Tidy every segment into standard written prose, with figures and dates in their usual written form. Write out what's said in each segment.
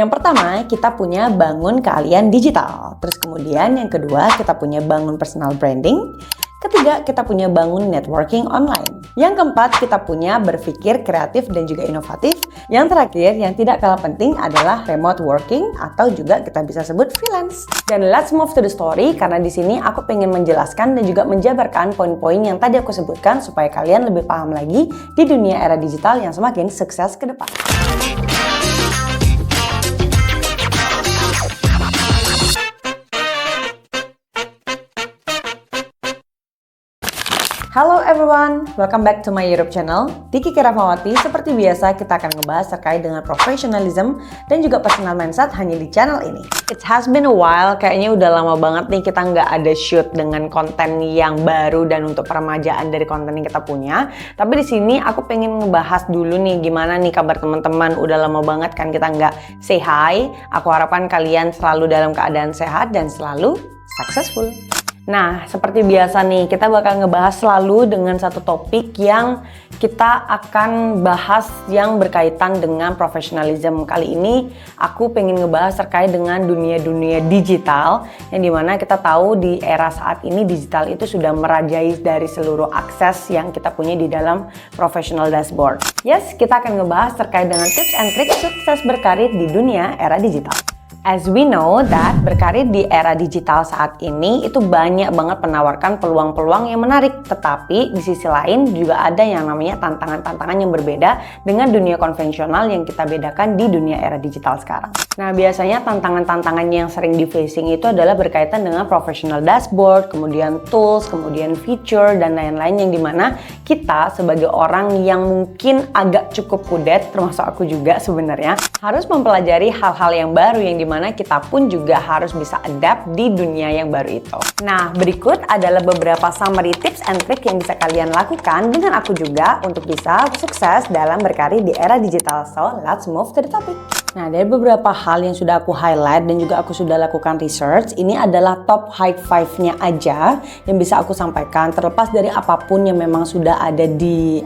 Yang pertama, kita punya bangun keahlian digital. Terus kemudian yang kedua, kita punya bangun personal branding. Ketiga, kita punya bangun networking online. Yang keempat, kita punya berpikir kreatif dan juga inovatif. Yang terakhir, yang tidak kalah penting adalah remote working atau juga kita bisa sebut freelance. Dan let's move to the story, karena di sini aku pengen menjelaskan dan juga menjabarkan poin-poin yang tadi aku sebutkan supaya kalian lebih paham lagi di dunia era digital yang semakin sukses ke depan. Halo everyone, welcome back to my YouTube channel. Diki Rahmawati. Seperti biasa kita akan ngebahas terkait dengan professionalism dan juga personal mindset hanya di channel ini. It has been a while, kayaknya udah lama banget nih kita nggak ada shoot dengan konten yang baru dan untuk peremajaan dari konten yang kita punya. Tapi di sini aku pengen ngebahas dulu nih gimana nih kabar teman-teman. Udah lama banget kan kita nggak say hi. Aku harapkan kalian selalu dalam keadaan sehat dan selalu successful. Nah, seperti biasa nih, kita bakal ngebahas selalu dengan satu topik yang kita akan bahas yang berkaitan dengan professionalism. Kali ini aku pengen ngebahas terkait dengan dunia digital, yang dimana kita tahu di era saat ini digital itu sudah merajai dari seluruh akses yang kita punya di dalam professional dashboard. Yes, kita akan ngebahas terkait dengan tips and tricks sukses berkarir di dunia era digital. As we know that berkarir di era digital saat ini itu banyak banget menawarkan peluang-peluang yang menarik. Tetapi di sisi lain juga ada yang namanya tantangan-tantangan yang berbeda dengan dunia konvensional yang kita bedakan di dunia era digital sekarang. Nah, biasanya tantangan-tantangan yang sering di facing itu adalah berkaitan dengan professional dashboard, kemudian tools, kemudian feature, dan lain-lain yang dimana kita sebagai orang yang mungkin agak cukup kudet, termasuk aku juga sebenarnya, harus mempelajari hal-hal yang baru yang dimana kita pun juga harus bisa adapt di dunia yang baru itu. Nah, berikut adalah beberapa summary tips and trick yang bisa kalian lakukan dengan aku juga untuk bisa sukses dalam berkarir di era digital. So, let's move to the topic. Nah, dari beberapa hal yang sudah aku highlight dan juga aku sudah lakukan research, ini adalah top high five-nya aja yang bisa aku sampaikan, terlepas dari apapun yang memang sudah ada di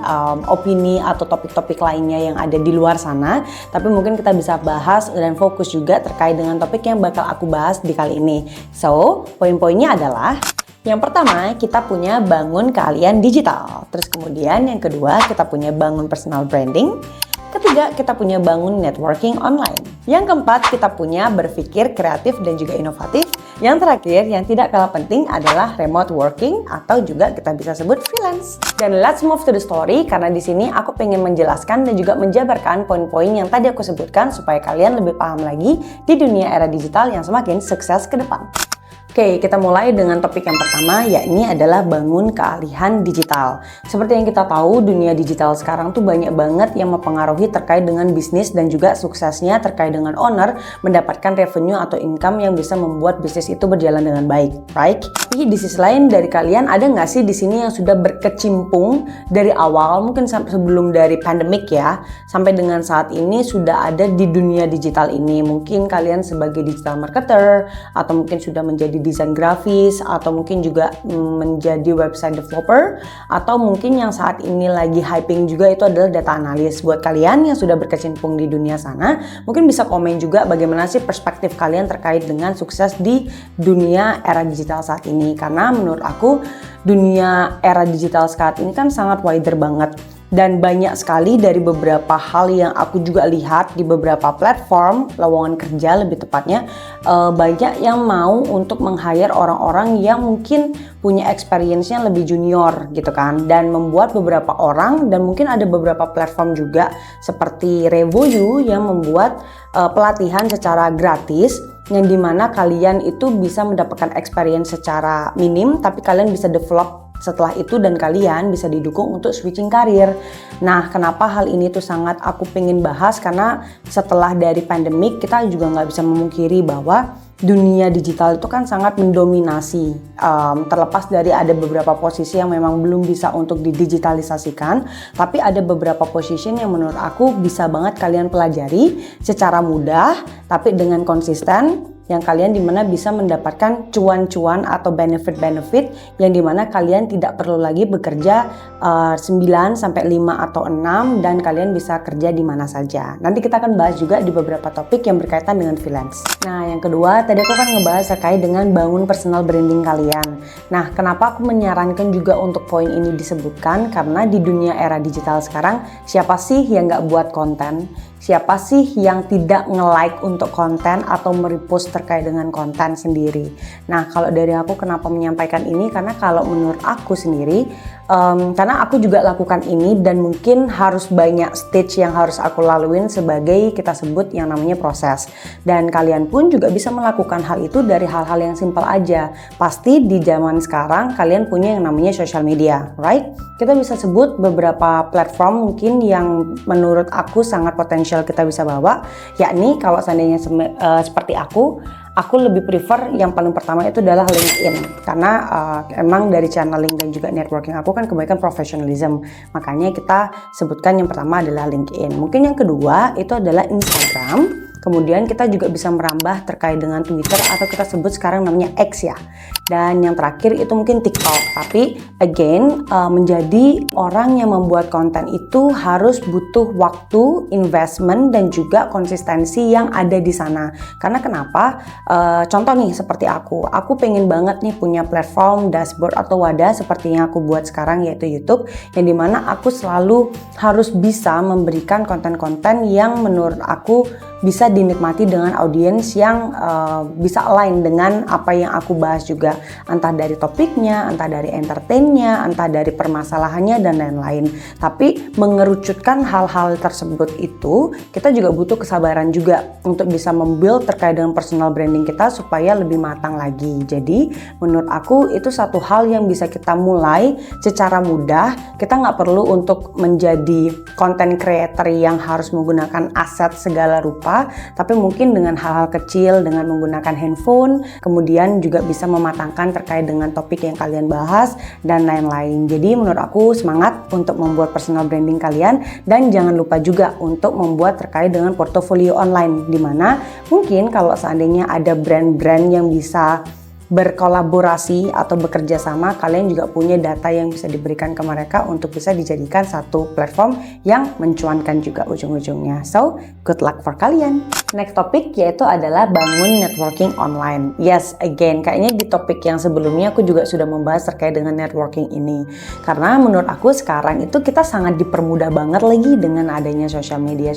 opini atau topik-topik lainnya yang ada di luar sana. Tapi mungkin kita bisa bahas dan fokus juga terkait dengan topik yang bakal aku bahas di kali ini. So, poin-poinnya adalah yang pertama, kita punya bangun keahlian digital. Terus kemudian yang kedua, kita punya bangun personal branding. Ketiga, kita punya bangun networking online. Yang keempat, kita punya berpikir kreatif dan juga inovatif. Yang terakhir, yang tidak kalah penting adalah remote working atau juga kita bisa sebut freelance. Dan let's move to the story, karena di sini aku pengen menjelaskan dan juga menjabarkan poin-poin yang tadi aku sebutkan supaya kalian lebih paham lagi di dunia era digital yang semakin sukses ke depan. Oke, kita mulai dengan topik yang pertama, yakni adalah bangun keahlian digital. Seperti yang kita tahu, dunia digital sekarang tuh banyak banget yang mempengaruhi terkait dengan bisnis dan juga suksesnya terkait dengan owner mendapatkan revenue atau income yang bisa membuat bisnis itu berjalan dengan baik, right? Tapi di sisi lain dari kalian ada nggak sih di sini yang sudah berkecimpung dari awal, mungkin sebelum dari pandemik ya, sampai dengan saat ini sudah ada di dunia digital ini? Mungkin kalian sebagai digital marketer atau mungkin sudah menjadi desain grafis atau mungkin juga menjadi website developer atau mungkin yang saat ini lagi hyping juga itu adalah data analis. Buat kalian yang sudah berkecimpung di dunia sana, mungkin bisa komen juga bagaimana sih perspektif kalian terkait dengan sukses di dunia era digital saat ini. Karena menurut aku dunia era digital saat ini kan sangat wider banget. Dan banyak sekali dari beberapa hal yang aku juga lihat di beberapa platform lowongan kerja lebih tepatnya, banyak yang mau untuk meng-hire orang-orang yang mungkin punya experience-nya lebih junior gitu kan, dan membuat beberapa orang dan mungkin ada beberapa platform juga seperti Revoyu yang membuat pelatihan secara gratis yang dimana kalian itu bisa mendapatkan experience secara minim tapi kalian bisa develop setelah itu dan kalian bisa didukung untuk switching karir. Nah, kenapa hal ini tuh sangat aku pengen bahas, karena setelah dari pandemik kita juga nggak bisa memungkiri bahwa dunia digital itu kan sangat mendominasi, terlepas dari ada beberapa posisi yang memang belum bisa untuk didigitalisasikan, tapi ada beberapa posisi yang menurut aku bisa banget kalian pelajari secara mudah tapi dengan konsisten yang kalian dimana bisa mendapatkan cuan-cuan atau benefit-benefit yang dimana kalian tidak perlu lagi bekerja 9 sampai 5 atau 6 dan kalian bisa kerja di mana saja. Nanti kita akan bahas juga di beberapa topik yang berkaitan dengan freelance. Nah, yang kedua, tadi aku kan ngebahas terkait dengan bangun personal branding kalian. Nah, kenapa aku menyarankan juga untuk poin ini disebutkan? Karena di dunia era digital sekarang, siapa sih yang nggak buat konten? Siapa sih yang tidak nge-like untuk konten atau merepost terkait dengan konten sendiri? Nah, kalau dari aku kenapa menyampaikan ini? Karena kalau menurut aku sendiri, karena aku juga lakukan ini dan mungkin harus banyak stage yang harus aku laluin sebagai kita sebut yang namanya proses. Dan kalian pun juga bisa melakukan hal itu dari hal-hal yang simpel aja. Pasti di zaman sekarang kalian punya yang namanya social media, right? Kita bisa sebut beberapa platform mungkin yang menurut aku sangat potensial kita bisa bawa, yakni kalau seandainya seperti aku lebih prefer yang paling pertama itu adalah LinkedIn, karena emang dari channeling dan juga networking aku kan kebanyakan professionalism, makanya kita sebutkan yang pertama adalah LinkedIn. Mungkin yang kedua itu adalah Instagram. Kemudian kita juga bisa merambah terkait dengan Twitter atau kita sebut sekarang namanya X ya. Dan yang terakhir itu mungkin TikTok. Tapi again, menjadi orang yang membuat konten itu harus butuh waktu, investment, dan juga konsistensi yang ada di sana. Karena kenapa? Contoh nih seperti aku pengen banget nih punya platform, dashboard atau wadah seperti yang aku buat sekarang yaitu YouTube, yang dimana aku selalu harus bisa memberikan konten-konten yang menurut aku bisa dinikmati dengan audiens yang bisa align dengan apa yang aku bahas juga, entah dari topiknya, entah dari entertainnya, entah dari permasalahannya dan lain-lain. Tapi mengerucutkan hal-hal tersebut itu kita juga butuh kesabaran juga untuk bisa membuild terkait dengan personal branding kita supaya lebih matang lagi. Jadi menurut aku itu satu hal yang bisa kita mulai secara mudah. Kita nggak perlu untuk menjadi content creator yang harus menggunakan aset segala rupa, tapi mungkin dengan hal-hal kecil, dengan menggunakan handphone, kemudian juga bisa mematangkan terkait dengan topik yang kalian bahas dan lain-lain. Jadi menurut aku semangat untuk membuat personal branding kalian, dan jangan lupa juga untuk membuat terkait dengan portofolio online, dimana mungkin kalau seandainya ada brand-brand yang bisa berkolaborasi atau bekerja sama, kalian juga punya data yang bisa diberikan ke mereka untuk bisa dijadikan satu platform yang mencuankan juga ujung-ujungnya. So, good luck for kalian. Next topik yaitu adalah bangun networking online. Yes, again, kayaknya di topik yang sebelumnya aku juga sudah membahas terkait dengan networking ini. Karena menurut aku sekarang itu kita sangat dipermudah banget lagi dengan adanya social media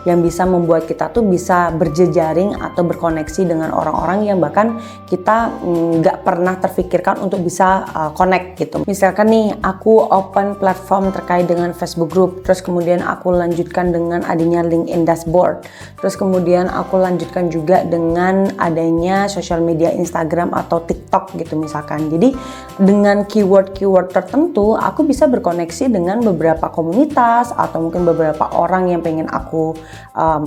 yang bisa membuat kita tuh bisa berjejaring atau berkoneksi dengan orang-orang yang bahkan kita nggak pernah terfikirkan untuk bisa connect gitu. Misalkan nih aku open platform terkait dengan Facebook group, terus kemudian aku lanjutkan dengan adanya LinkedIn dashboard, terus kemudian aku lanjutkan juga dengan adanya social media Instagram atau TikTok gitu misalkan. Jadi dengan keyword-keyword tertentu aku bisa berkoneksi dengan beberapa komunitas atau mungkin beberapa orang yang pengen aku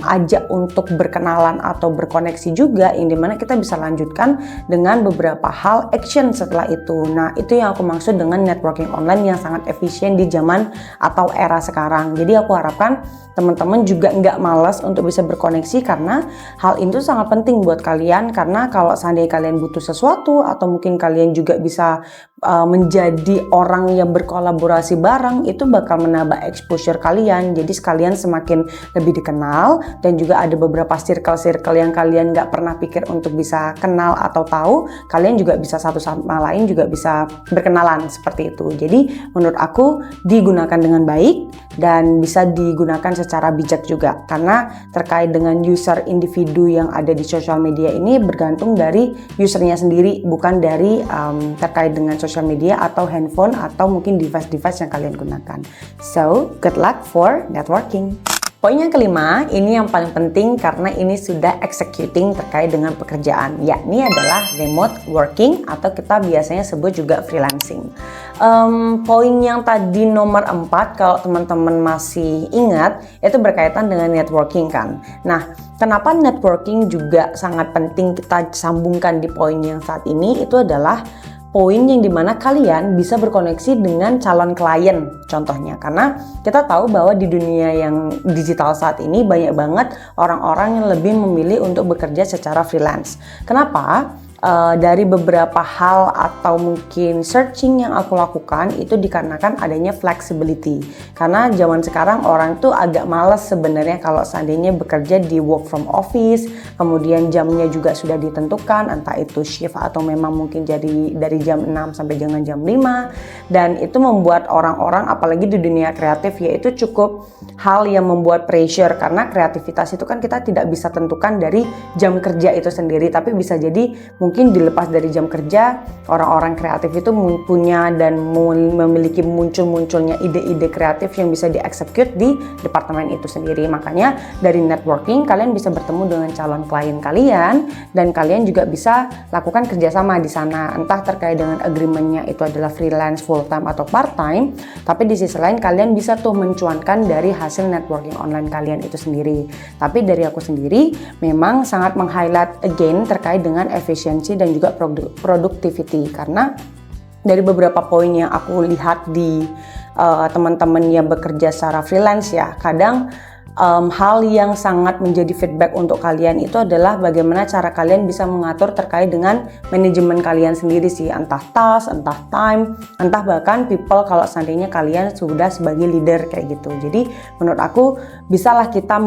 ajak untuk berkenalan atau berkoneksi juga, yang dimana kita bisa lanjutkan dengan beberapa hal action setelah itu. Nah, itu yang aku maksud dengan networking online yang sangat efisien di zaman atau era sekarang. Jadi aku harapkan teman-teman juga nggak malas untuk bisa berkoneksi, karena hal itu sangat penting buat kalian. Karena kalau seandainya kalian butuh sesuatu atau mungkin kalian juga bisa menjadi orang yang berkolaborasi bareng, itu bakal menambah exposure kalian. Jadi sekalian semakin lebih dikenal, dan juga ada beberapa circle-circle yang kalian nggak pernah pikir untuk bisa kenal atau tahu, kalian juga bisa satu sama lain juga bisa berkenalan seperti itu. Jadi menurut aku digunakan dengan baik dan bisa digunakan secara bijak juga, karena terkait dengan user individu yang ada di social media ini bergantung dari usernya sendiri, bukan dari terkait dengan social media atau handphone atau mungkin device-device yang kalian gunakan. So, good luck for networking. Poin yang kelima, ini yang paling penting karena ini sudah executing terkait dengan pekerjaan, yakni adalah remote working atau kita biasanya sebut juga freelancing. Poin yang tadi nomor 4, kalau teman-teman masih ingat, itu berkaitan dengan networking kan. Nah, kenapa networking juga sangat penting kita sambungkan di poin yang saat ini, itu adalah poin yang dimana kalian bisa berkoneksi dengan calon klien contohnya, karena kita tahu bahwa di dunia yang digital saat ini banyak banget orang-orang yang lebih memilih untuk bekerja secara freelance. Kenapa? Dari beberapa hal atau mungkin searching yang aku lakukan itu dikarenakan adanya flexibility, karena zaman sekarang orang tuh agak males sebenarnya kalau seandainya bekerja di work from office, kemudian jamnya juga sudah ditentukan, entah itu shift atau memang mungkin jadi dari jam 6 sampai dengan jam 5, dan itu membuat orang-orang apalagi di dunia kreatif yaitu cukup hal yang membuat pressure, karena kreativitas itu kan kita tidak bisa tentukan dari jam kerja itu sendiri, tapi bisa jadi mungkin dilepas dari jam kerja, orang-orang kreatif itu punya dan memiliki munculnya ide-ide kreatif yang bisa dieksekut di departemen itu sendiri. Makanya dari networking kalian bisa bertemu dengan calon klien kalian dan kalian juga bisa lakukan kerjasama di sana, entah terkait dengan agreementnya itu adalah freelance, full time atau part time. Tapi di sisi lain kalian bisa tuh mencuankan dari hasil networking online kalian itu sendiri. Tapi dari aku sendiri memang sangat meng-highlight again terkait dengan efisiensi dan juga productivity, karena dari beberapa poin yang aku lihat di teman-teman yang bekerja secara freelance ya, kadang hal yang sangat menjadi feedback untuk kalian itu adalah bagaimana cara kalian bisa mengatur terkait dengan manajemen kalian sendiri sih, entah task, entah time, entah bahkan people kalau seandainya kalian sudah sebagai leader kayak gitu. Jadi menurut aku bisalah kita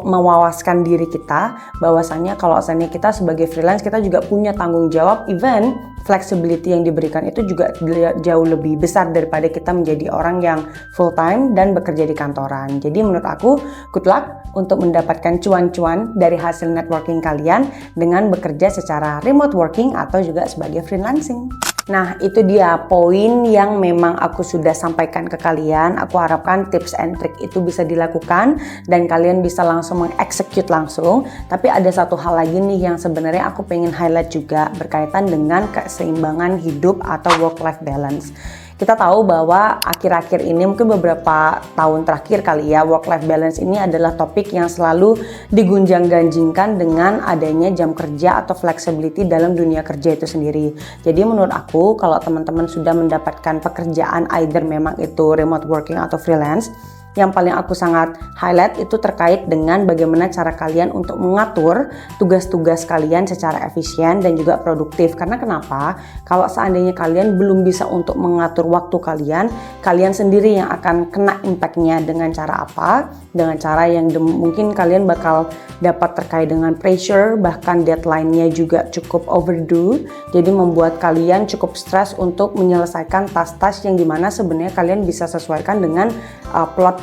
mewawaskan diri kita bahwasannya kalau seandainya kita sebagai freelance kita juga punya tanggung jawab, even flexibility yang diberikan itu juga jauh lebih besar daripada kita menjadi orang yang full time dan bekerja di kantoran. Jadi menurut aku good luck untuk mendapatkan cuan-cuan dari hasil networking kalian dengan bekerja secara remote working atau juga sebagai freelancing. Nah, itu dia poin yang memang aku sudah sampaikan ke kalian. Aku harapkan tips and trick itu bisa dilakukan dan kalian bisa langsung mengeksekut langsung. Tapi ada satu hal lagi nih yang sebenarnya aku pengen highlight juga berkaitan dengan keseimbangan hidup atau work-life balance. Kita tahu bahwa akhir-akhir ini mungkin beberapa tahun terakhir kali ya, work-life balance ini adalah topik yang selalu digunjang-ganjingkan dengan adanya jam kerja atau flexibility dalam dunia kerja itu sendiri. Jadi menurut aku kalau teman-teman sudah mendapatkan pekerjaan either memang itu remote working atau freelance, yang paling aku sangat highlight itu terkait dengan bagaimana cara kalian untuk mengatur tugas-tugas kalian secara efisien dan juga produktif. Karena kenapa? Kalau seandainya kalian belum bisa untuk mengatur waktu kalian, kalian sendiri yang akan kena impactnya. Dengan cara apa? Dengan cara yang mungkin kalian bakal dapat terkait dengan pressure, bahkan deadline-nya juga cukup overdue. Jadi membuat kalian cukup stres untuk menyelesaikan tas-tas yang dimana sebenarnya kalian bisa sesuaikan dengan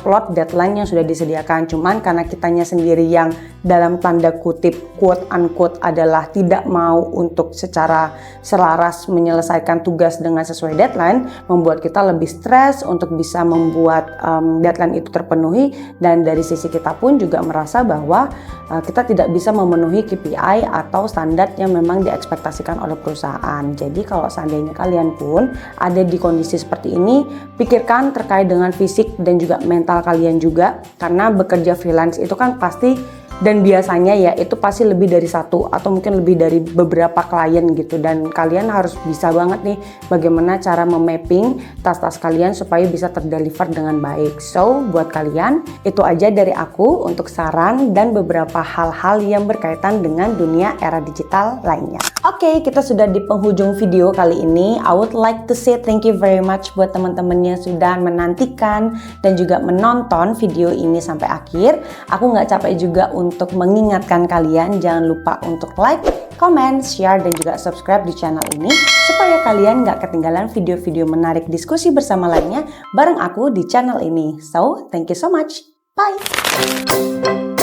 plot deadline yang sudah disediakan. Cuman karena kitanya sendiri yang dalam tanda kutip quote unquote adalah tidak mau untuk secara selaras menyelesaikan tugas dengan sesuai deadline, membuat kita lebih stres untuk bisa membuat deadline itu terpenuhi, dan dari sisi kita pun juga merasa bahwa kita tidak bisa memenuhi KPI atau standar yang memang diekspektasikan oleh perusahaan. Jadi kalau seandainya kalian pun ada di kondisi seperti ini, pikirkan terkait dengan fisik dan juga mental kalian juga, karena bekerja freelance itu kan pasti dan biasanya ya itu pasti lebih dari satu atau mungkin lebih dari beberapa klien gitu, dan kalian harus bisa banget nih bagaimana cara memapping tas-tas kalian supaya bisa terdeliver dengan baik. So buat kalian itu aja dari aku untuk saran dan beberapa hal-hal yang berkaitan dengan dunia era digital lainnya. Oke, kita sudah di penghujung video kali ini. I would like to say thank you very much buat teman-teman yang sudah menantikan dan juga menonton video ini sampai akhir. Aku nggak capek juga untuk mengingatkan kalian jangan lupa untuk like, comment, share, dan juga subscribe di channel ini supaya kalian nggak ketinggalan video-video menarik diskusi bersama lainnya bareng aku di channel ini. So, thank you so much. Bye!